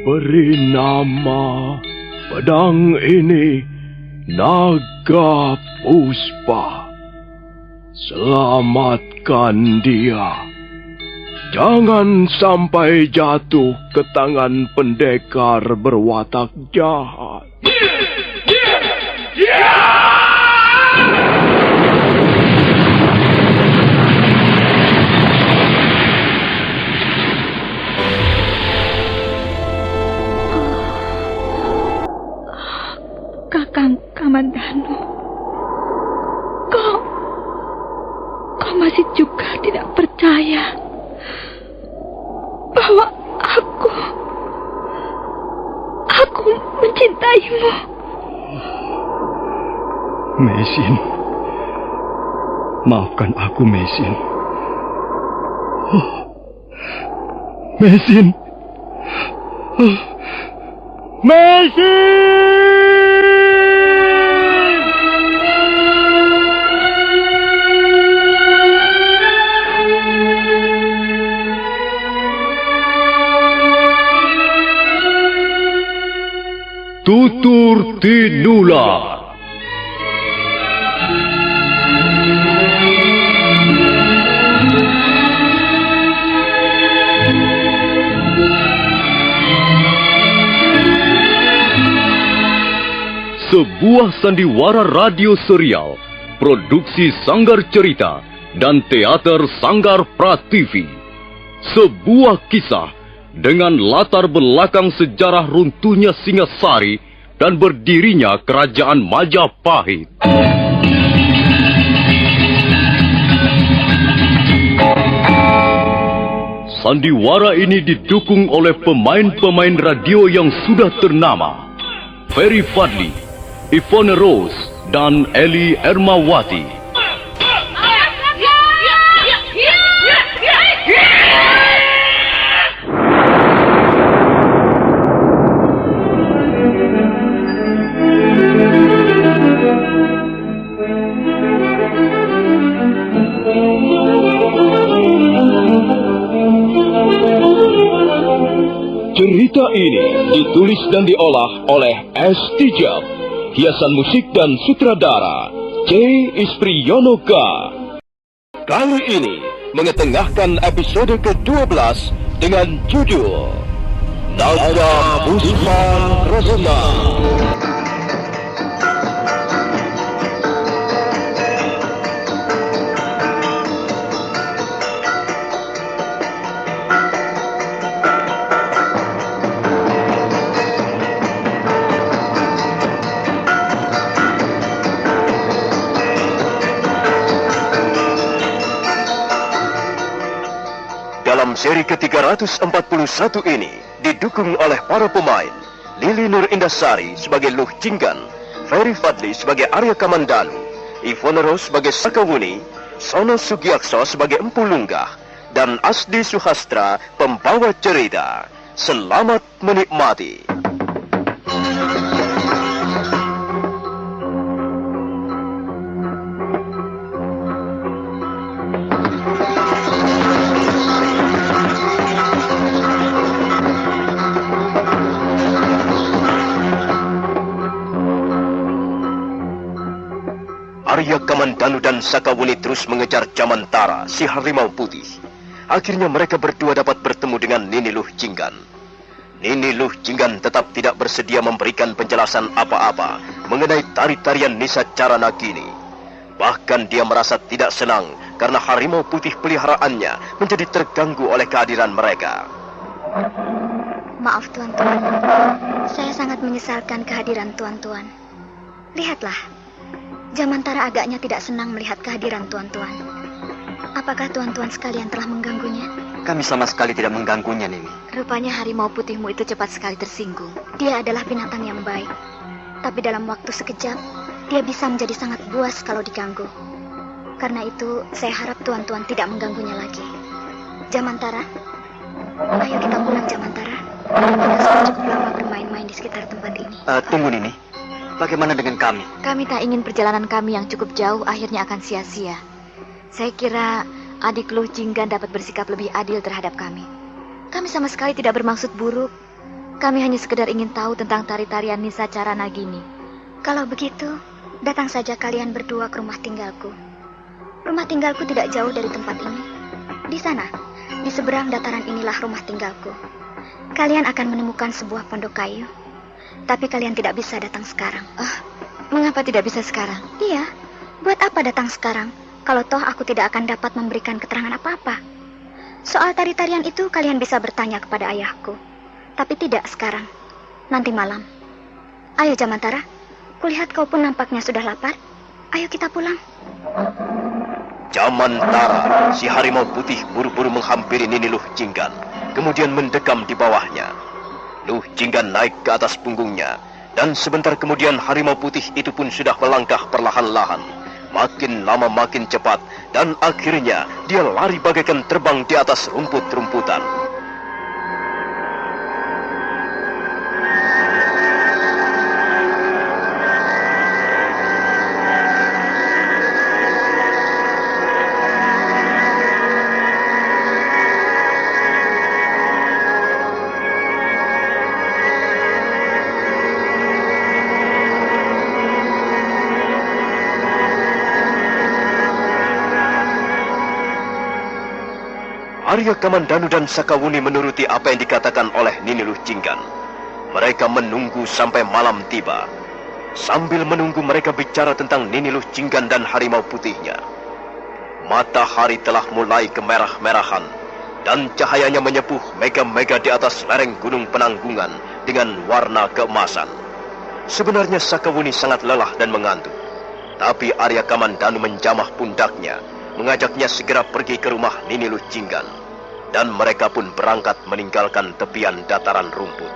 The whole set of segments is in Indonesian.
Beri nama pedang ini Naga Puspa. Selamatkan dia. Jangan sampai jatuh ke tangan pendekar berwatak jahat. Kakang Kamandanu, kau masih juga tidak percaya bahwa aku mencintaimu. Mesin, maafkan aku, Mesin. Mesin. Mesin! Tutur Tinula. Sebuah sandiwara radio serial, produksi Sanggar Cerita dan teater Sanggar Prativi. Sebuah kisah dengan latar belakang sejarah runtuhnya Singasari dan berdirinya Kerajaan Majapahit. Sandiwara ini didukung oleh pemain-pemain radio yang sudah ternama. Ferry Fadli, Ivone Rose, dan Eli Ermawati. Cerita ini ditulis dan diolah oleh S. Tijab, hiasan musik dan sutradara C. Ispriyonoka. Kali ini mengetengahkan episode ke-12 dengan judul Naga Puspa Resna. Dalam seri ke-341 ini didukung oleh para pemain Lili Nur Indasari sebagai Luh Jinggan, Ferry Fadli sebagai Arya Kamandanu, Ivone Rose sebagai Sakawuni, Sono Sugiakso sebagai Empu Lunggah, dan Asdi Suhastra pembawa cerita. Selamat menikmati. Arya Kamandanu dan Sakawuni terus mengejar Jamantara, si harimau putih. Akhirnya mereka berdua dapat bertemu dengan Nini Luh Jinggan. Nini Luh Jinggan tetap tidak bersedia memberikan penjelasan apa-apa mengenai tari-tarian Nisa Carana Gini. Bahkan dia merasa tidak senang karena harimau putih peliharaannya menjadi terganggu oleh kehadiran mereka. Maaf tuan-tuan, saya sangat menyesalkan kehadiran tuan-tuan. Lihatlah, Jamantara agaknya tidak senang melihat kehadiran tuan-tuan. Apakah tuan-tuan sekalian telah mengganggunya? Kami sama sekali tidak mengganggunya, Nini. Rupanya harimau putihmu itu cepat sekali tersinggung. Dia adalah binatang yang baik. Tapi dalam waktu sekejap, dia bisa menjadi sangat buas kalau diganggu. Karena itu, saya harap tuan-tuan tidak mengganggunya lagi. Jamantara, ayo kita pulang, Jamantara. Kita sudah cukup lama bermain-main di sekitar tempat ini. Tunggu, Nini. Bagaimana dengan kami? Kami tak ingin perjalanan kami yang cukup jauh akhirnya akan sia-sia. Saya kira adik Luh Jinggan dapat bersikap lebih adil terhadap kami. Kami sama sekali tidak bermaksud buruk. Kami hanya sekedar ingin tahu tentang tari-tarian Nisa Cara Nagini. Kalau begitu, datang saja kalian berdua ke rumah tinggalku. Rumah tinggalku tidak jauh dari tempat ini. Di sana, di seberang dataran inilah rumah tinggalku. Kalian akan menemukan sebuah pondok kayu. Tapi kalian tidak bisa datang sekarang. Mengapa tidak bisa sekarang? Iya, buat apa datang sekarang? Kalau toh aku tidak akan dapat memberikan keterangan apa-apa. Soal tari-tarian itu kalian bisa bertanya kepada ayahku. Tapi tidak sekarang. Nanti malam. Ayo Jamantara, kulihat kau pun nampaknya sudah lapar. Ayo kita pulang. Jamantara, si harimau putih buru-buru menghampiri Nini Luh Jinggan, kemudian mendekam di bawahnya. Luh Jinggan naik ke atas punggungnya, dan sebentar kemudian harimau putih itu pun sudah melangkah perlahan-lahan. Makin lama makin cepat, dan akhirnya dia lari bagaikan terbang di atas rumput-rumputan. Arya Kamandanu dan Sakawuni menuruti apa yang dikatakan oleh Nini Luh Jinggan. Mereka menunggu sampai malam tiba. Sambil menunggu mereka bicara tentang Nini Luh Jinggan dan harimau putihnya. Matahari telah mulai kemerah-merahan dan cahayanya menyepuh mega-mega di atas lereng gunung Penanggungan dengan warna keemasan. Sebenarnya Sakawuni sangat lelah dan mengantuk. Tapi Arya Kamandanu menjamah pundaknya, mengajaknya segera pergi ke rumah Nini Luh Jinggan. Dan mereka pun berangkat meninggalkan tepian dataran rumput.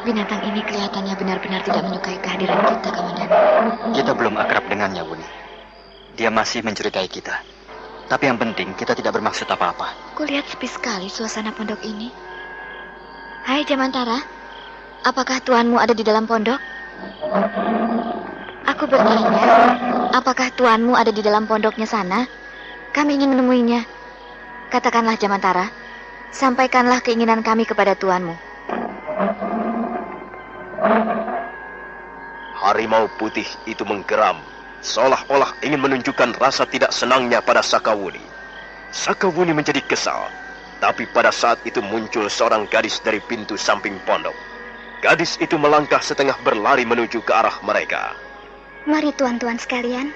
Binatang ini kelihatannya benar-benar tidak menyukai kehadiran kita, Kamandanu. Kita belum akrab dengannya, Buni. Dia masih mencurigai kita. Tapi yang penting, kita tidak bermaksud apa-apa. Kulihat sepi sekali suasana pondok ini. Hai Jamantara, apakah tuanmu ada di dalam pondok? Aku bertanya, apakah tuanmu ada di dalam pondoknya sana? Kami ingin menemuinya. Katakanlah Jamantara, sampaikanlah keinginan kami kepada tuanmu. Harimau putih itu menggeram, seolah-olah ingin menunjukkan rasa tidak senangnya pada Sakawuni. Sakawuni menjadi kesal, tapi pada saat itu muncul seorang gadis dari pintu samping pondok. Gadis itu melangkah setengah berlari menuju ke arah mereka. Mari tuan-tuan sekalian,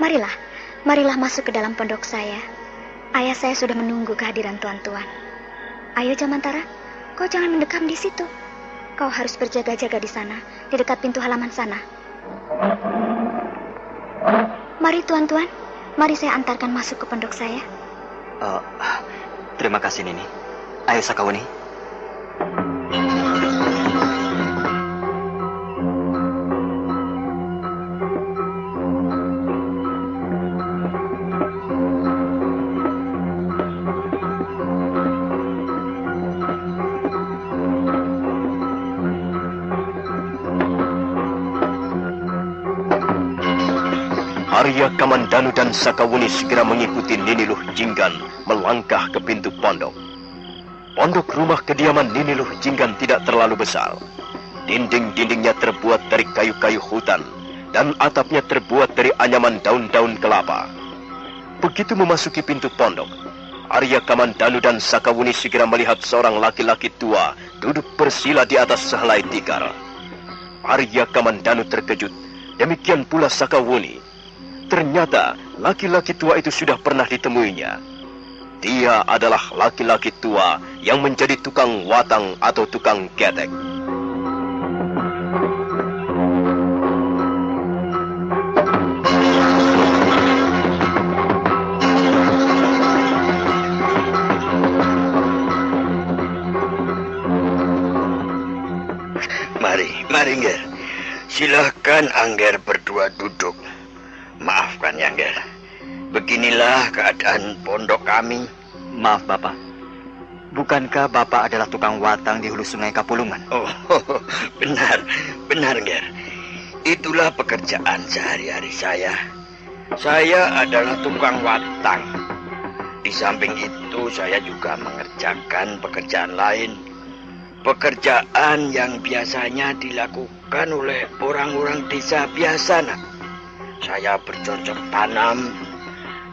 marilah masuk ke dalam pondok saya. Ayah saya sudah menunggu kehadiran tuan-tuan. Ayo Jamantara, kau jangan mendekam di situ. Kau harus berjaga-jaga di sana, di dekat pintu halaman sana. Mari tuan-tuan, mari saya antarkan masuk ke pondok saya. Terima kasih Nini. Ayo Sakawuni. Arya Kamandanu dan Sakawuni segera mengikuti Nini Luh Jinggan melangkah ke pintu pondok. Pondok rumah kediaman Nini Luh Jinggan tidak terlalu besar. Dinding-dindingnya terbuat dari kayu-kayu hutan dan atapnya terbuat dari anyaman daun-daun kelapa. Begitu memasuki pintu pondok, Arya Kamandanu dan Sakawuni segera melihat seorang laki-laki tua duduk bersila di atas sehelai tikar. Arya Kamandanu terkejut, demikian pula Sakawuni. Ternyata laki-laki tua itu sudah pernah ditemuinya. Dia adalah laki-laki tua yang menjadi tukang watang atau tukang ketek. Mari, Ngger. Silahkan Angger berdua duduk. Maafkan ya, Ngger. beginilah keadaan pondok kami. Maaf Bapak, bukankah Bapak adalah tukang watang di hulu sungai Kapulungan? Oh, benar, Nger. Itulah pekerjaan sehari-hari saya. Saya adalah tukang watang. Di samping itu saya juga mengerjakan pekerjaan lain. Pekerjaan yang biasanya dilakukan oleh orang-orang desa biasa, nak. Saya bercocok tanam.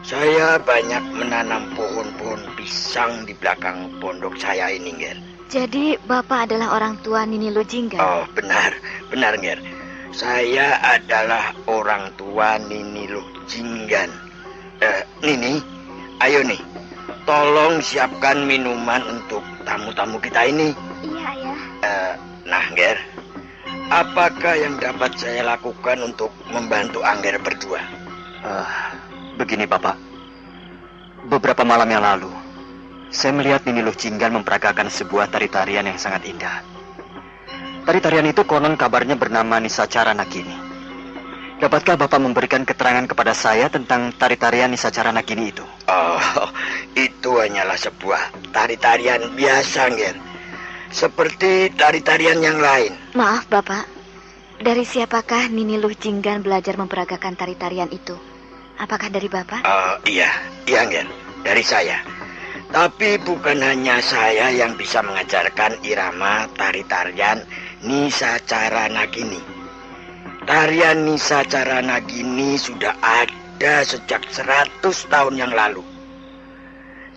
Saya banyak menanam pohon-pohon pisang di belakang pondok saya ini, Nger. Jadi Bapak adalah orang tua Nini Lujinggan? Oh, benar, Nger. Saya adalah orang tua Nini Lujinggan. Nini, ayo nih, tolong siapkan minuman untuk tamu-tamu kita ini. Iya, Ayah. Nah, Nger, apakah yang dapat saya lakukan untuk membantu Angger berdua? Begini Bapak, beberapa malam yang lalu, saya melihat Nini Lujinggan memperagakan sebuah tari-tarian yang sangat indah. Tari-tarian itu konon kabarnya bernama Nisacara Nagini. Dapatkah Bapak memberikan keterangan kepada saya tentang tari-tarian Nisacara Nagini itu? Oh, itu hanyalah sebuah tari-tarian biasa, Nger. Seperti tari-tarian yang lain. Maaf Bapak, dari siapakah Nini Lujinggan belajar memperagakan tari-tarian itu? Apakah dari Bapak? Iya, Nger, dari saya. Tapi bukan hanya saya yang bisa mengajarkan irama tari-tarian Nisacara Nagini. Tarian Nisacara Nagini sudah ada sejak 100 tahun yang lalu.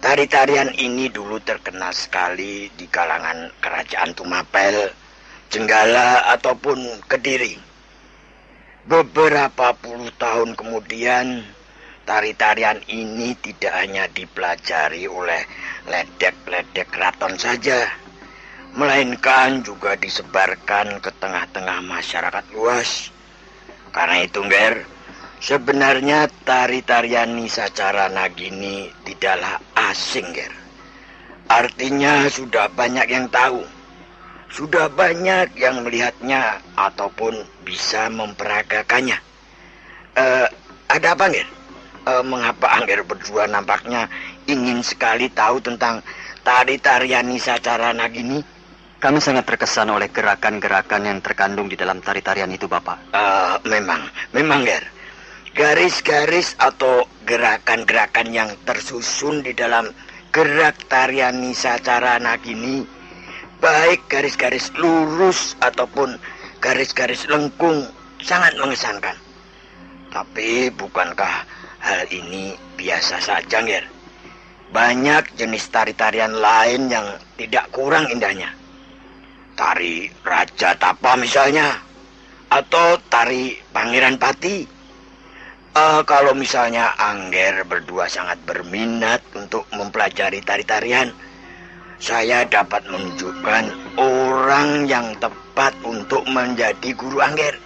Tari-tarian ini dulu terkenal sekali di kalangan kerajaan Tumapel, Jenggala, ataupun Kediri. Beberapa puluh tahun kemudian, tari-tarian ini tidak hanya dipelajari oleh ledek-ledek keraton saja, melainkan juga disebarkan ke tengah-tengah masyarakat luas. Karena itu, Nger, sebenarnya tari-tarian Nisacara Nagini tidaklah asing, Nger. Artinya sudah banyak yang tahu. Sudah banyak yang melihatnya ataupun bisa memperagakannya. Ada apa, Nger? Mengapa Angger berdua nampaknya ingin sekali tahu tentang tari-tarian Nisacara Nagini? Kami sangat terkesan oleh gerakan-gerakan yang terkandung di dalam tari-tarian itu, Bapak. Memang, Nger. Garis-garis atau gerakan-gerakan yang tersusun di dalam gerak tarian Nisacara Nagini, baik garis-garis lurus ataupun garis-garis lengkung, sangat mengesankan. Tapi bukankah hal ini biasa saja, Nger? Banyak jenis tari-tarian lain yang tidak kurang indahnya. Tari Raja Tapa misalnya, atau tari Pangeran Pati. Kalau misalnya Angger berdua sangat berminat untuk mempelajari tari-tarian, saya dapat menunjukkan orang yang tepat untuk menjadi guru Angger.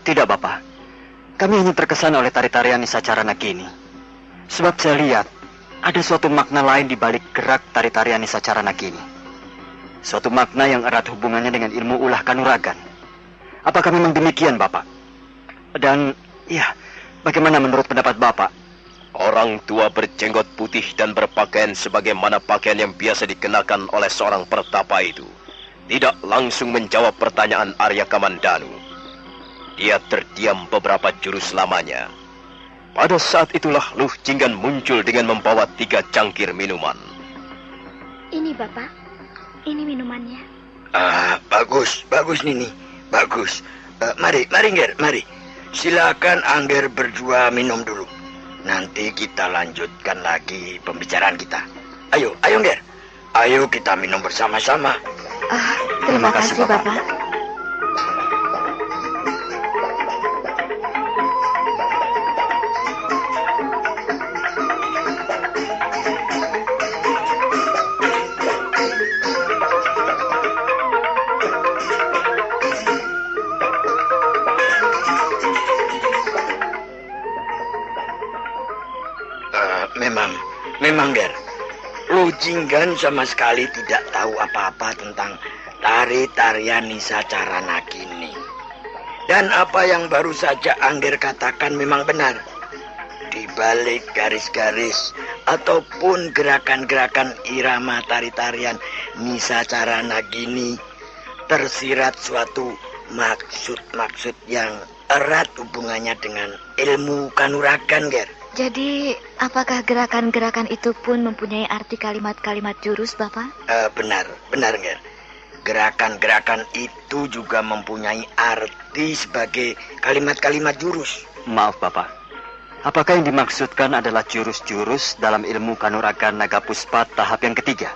Tidak, Bapak. Kami hanya terkesan oleh tari-tarian Nisacara Nagini. Sebab saya lihat ada suatu makna lain di balik gerak tari-tarian Nisacara Nagini. Suatu makna yang erat hubungannya dengan ilmu ulah kanuragan. Apakah memang demikian, Bapak? Dan, ya, bagaimana menurut pendapat Bapak? Orang tua berjenggot putih dan berpakaian sebagaimana pakaian yang biasa dikenakan oleh seorang pertapa itu tidak langsung menjawab pertanyaan Arya Kamandanu. Dia terdiam beberapa jurus lamanya. Pada saat itulah Lujinggan muncul dengan membawa 3 cangkir minuman. Ini Bapak, ini minumannya. Bagus Nini, bagus. Mari Nger, mari. Silakan Angger berdua minum dulu. Nanti kita lanjutkan lagi pembicaraan kita. Ayo Nger. Ayo kita minum bersama-sama. Terima kasih Bapak. Memang, Nger. Lujinggan sama sekali tidak tahu apa-apa tentang tari-tarian Nisacara Nagini. Dan apa yang baru saja Angger katakan memang benar. di balik garis-garis ataupun gerakan-gerakan irama tari-tarian Nisacara Nagini tersirat suatu maksud-maksud yang erat hubungannya dengan ilmu kanuragan, Ger. Jadi, apakah gerakan-gerakan itu pun mempunyai arti kalimat-kalimat jurus, Bapak? Benar, Ger. Gerakan-gerakan itu juga mempunyai arti sebagai kalimat-kalimat jurus. Maaf, Bapak. Apakah yang dimaksudkan adalah jurus-jurus dalam ilmu kanuragan naga puspa tahap yang ketiga?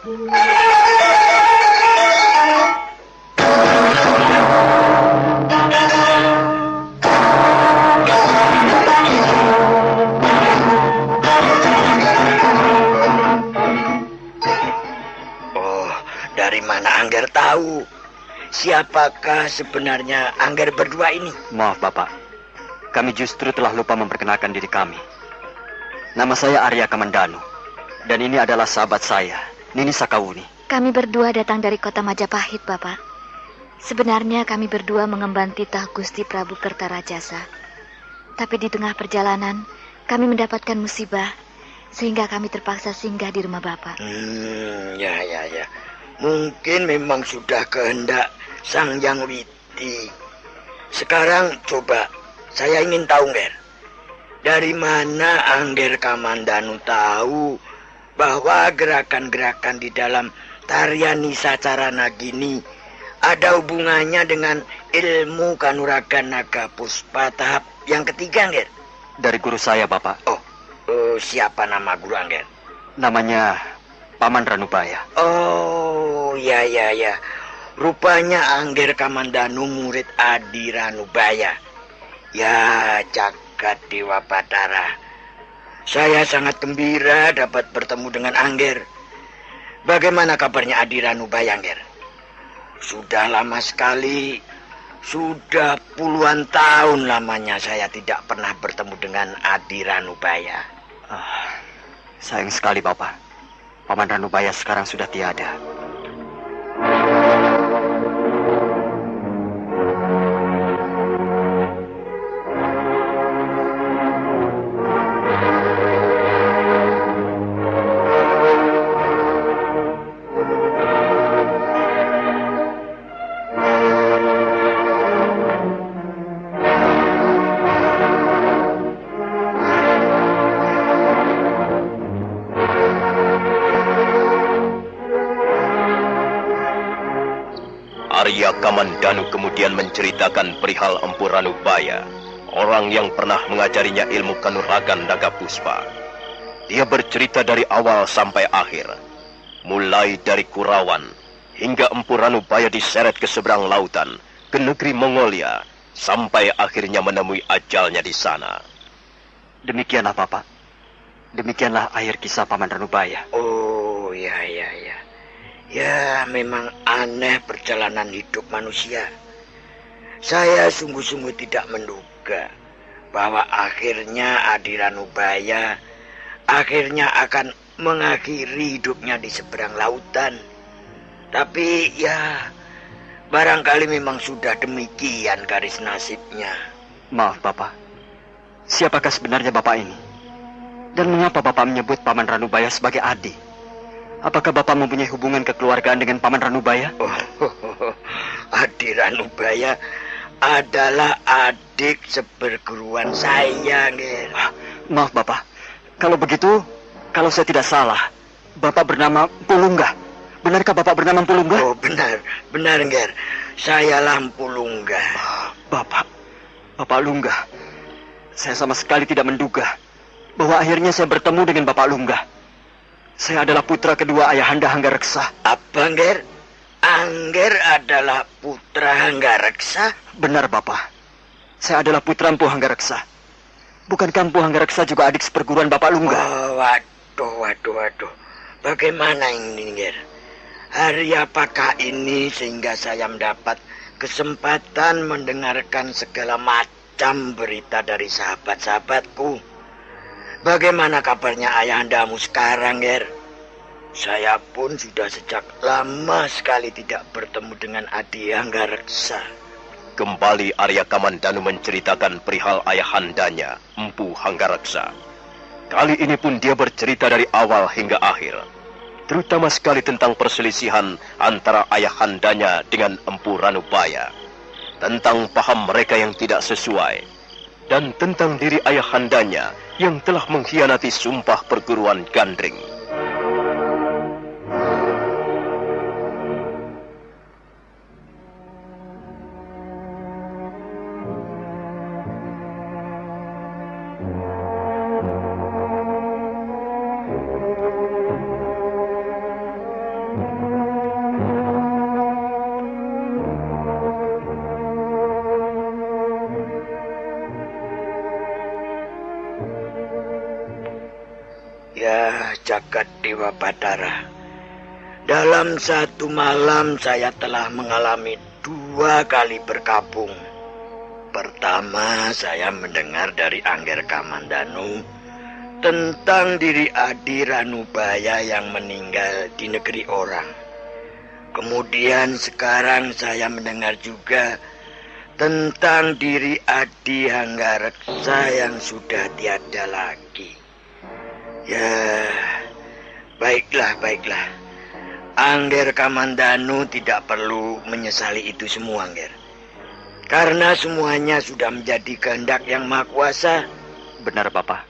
Dari mana Angger tahu? Siapakah sebenarnya Angger berdua ini? Maaf, Bapak. Kami justru telah lupa memperkenalkan diri kami. Nama saya Arya Kamandanu. Dan ini adalah sahabat saya, Nini Sakawuni. Kami berdua datang dari kota Majapahit, Bapak. Sebenarnya kami berdua mengemban titah Gusti Prabu Kertarajasa. Tapi di tengah perjalanan, kami mendapatkan musibah, sehingga kami terpaksa singgah di rumah Bapak. Ya. Mungkin memang sudah kehendak Sang Hyang Widi. Sekarang coba saya ingin tahu, Nger. Dari mana Angger Kamandanu tahu bahwa gerakan-gerakan di dalam tarian Nisacara Nagini ada hubungannya dengan ilmu kanuragan naga puspa tahap yang ketiga, Angger? Dari guru saya, Bapak. Siapa nama guru Angger? Namanya Paman Ranubaya. Oh, ya. Rupanya Angger Kamandanu murid Adi Ranubaya. Ya, jagat Dewa Batara. Saya sangat gembira dapat bertemu dengan Angger. Bagaimana kabarnya Adi Ranubaya, Angger? Sudah lama sekali, sudah puluhan tahun lamanya saya tidak pernah bertemu dengan Adi Ranubaya. Sayang sekali, Bapak. Paman Ranubaya sekarang sudah tiada. Arya Kamandanu kemudian menceritakan perihal Empu Ranubaya, orang yang pernah mengajarinya ilmu kanuragan naga puspa. Dia bercerita dari awal sampai akhir, mulai dari Kurawan hingga Empu Ranubaya diseret ke seberang lautan, ke negeri Mongolia, sampai akhirnya menemui ajalnya di sana. Demikianlah, Bapak. Demikianlah akhir kisah Paman Ranubaya. Oh, ya. Ya, memang aneh perjalanan hidup manusia. Saya sungguh-sungguh tidak menduga bahwa akhirnya Adi Ranubaya akhirnya akan mengakhiri hidupnya di seberang lautan. Tapi ya, barangkali memang sudah demikian garis nasibnya. Maaf, Bapak. Siapakah sebenarnya Bapak ini? Dan mengapa Bapak menyebut Paman Ranubaya sebagai Adi? Apakah Bapak mempunyai hubungan kekeluargaan dengan Paman Ranubaya? Adi Ranubaya adalah adik seperguruan saya, Nger. Maaf, Bapak. Kalau begitu, kalau saya tidak salah, Bapak bernama Pulungga. Benarkah Bapak bernama Pulungga? Oh, benar, Nger. Saya Lampu Lungga. Bapak Lungga. Saya sama sekali tidak menduga bahwa akhirnya saya bertemu dengan Bapak Lungga. Saya adalah putra kedua Ayahanda Hanggareksa. Apa, Nger? Angger adalah putra Hanggareksa? Benar, Bapak. Saya adalah putra Empu Hanggareksa. Bukankah Empu Hanggareksa juga adik seperguruan Bapak Lungga? Oh, waduh. Bagaimana ini, Nger? Hari apakah ini sehingga saya mendapat kesempatan mendengarkan segala macam berita dari sahabat-sahabatku? Bagaimana kabarnya ayahandamu sekarang, Nger? Saya pun sudah sejak lama sekali tidak bertemu dengan Adi Hanggareksa. Kembali Arya Kamandanu menceritakan perihal ayahandanya, Empu Hanggareksa. Kali ini pun dia bercerita dari awal hingga akhir, terutama sekali tentang perselisihan antara ayahandanya dengan Empu Ranubaya, tentang paham mereka yang tidak sesuai, dan tentang diri ayahandanya yang telah mengkhianati sumpah perguruan Gandring. Ya, jagat Dewa Batara. Dalam satu malam saya telah mengalami 2 kali berkabung. Pertama, saya mendengar dari Angger Kamandanu tentang diri Adi Ranubaya yang meninggal di negeri orang. Kemudian sekarang saya mendengar juga tentang diri Adi Hanggareksa yang sudah tiada lagi. Ya, baiklah. Angger Kamandanu tidak perlu menyesali itu semua, Angger. Karena semuanya sudah menjadi kehendak Yang Maha Kuasa. Benar, Bapak.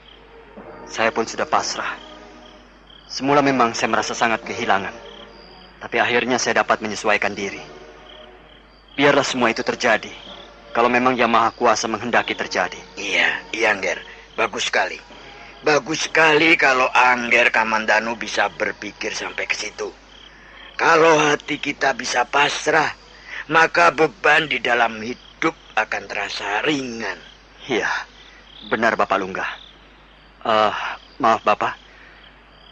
Saya pun sudah pasrah. Semula memang saya merasa sangat kehilangan. Tapi akhirnya saya dapat menyesuaikan diri. Biarlah semua itu terjadi. Kalau memang Yang Maha Kuasa menghendaki terjadi. Iya, Angger. Bagus sekali. Bagus sekali kalau Angger Kamandanu bisa berpikir sampai ke situ. Kalau hati kita bisa pasrah, maka beban di dalam hidup akan terasa ringan. Iya, benar Bapak Lunggah. Maaf Bapak,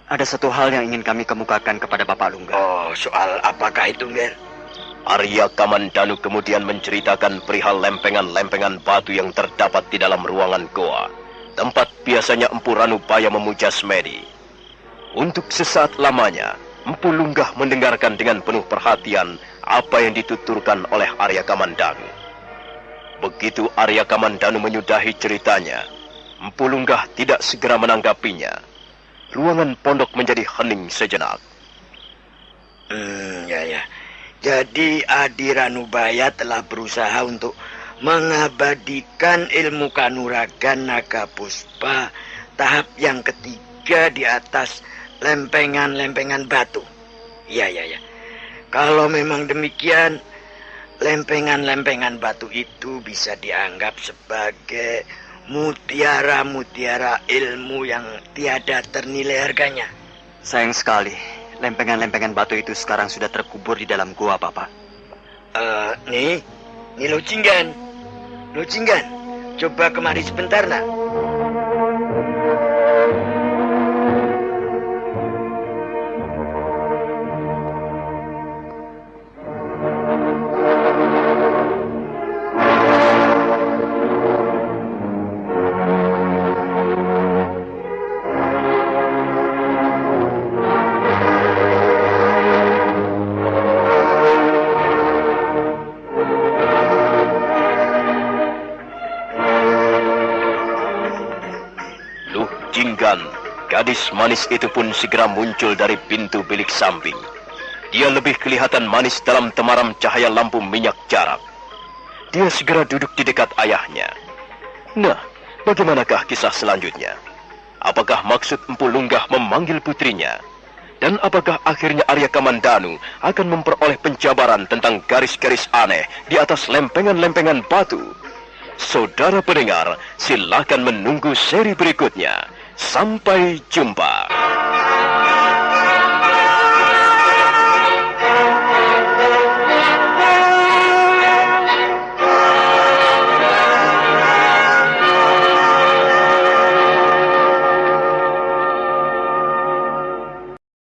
ada satu hal yang ingin kami kemukakan kepada Bapak Lunggah. Oh, soal apakah itu, Nger? Arya Kamandanu kemudian menceritakan perihal lempengan-lempengan batu yang terdapat di dalam ruangan goa, tempat biasanya Empu Ranubaya memuja semedi. Untuk sesaat lamanya, Empu Lunggah mendengarkan dengan penuh perhatian apa yang dituturkan oleh Arya Kamandanu. Begitu Arya Kamandanu menyudahi ceritanya, Empu Lunggah tidak segera menanggapinya. Ruangan pondok menjadi hening sejenak. Ya. Jadi Adi Ranubaya telah berusaha untuk mengabadikan ilmu kanuragan naga puspa tahap yang ketiga di atas lempengan-lempengan batu. Ya. Kalau memang demikian, lempengan-lempengan batu itu bisa dianggap sebagai mutiara-mutiara ilmu yang tiada ternilai harganya. Sayang sekali, lempengan-lempengan batu itu sekarang sudah terkubur di dalam gua, Bapak. Nih Lo Jinggan, coba kemari sebentar, nak. Gadis manis itu pun segera muncul dari pintu bilik samping. Dia lebih kelihatan manis dalam temaram cahaya lampu minyak jarak. Dia segera duduk di dekat ayahnya. Nah, bagaimanakah kisah selanjutnya? Apakah maksud Empu Lunggah memanggil putrinya? Dan apakah akhirnya Arya Kamandanu akan memperoleh penjabaran tentang garis-garis aneh di atas lempengan-lempengan batu? Saudara pendengar, silakan menunggu seri berikutnya. Sampai jumpa.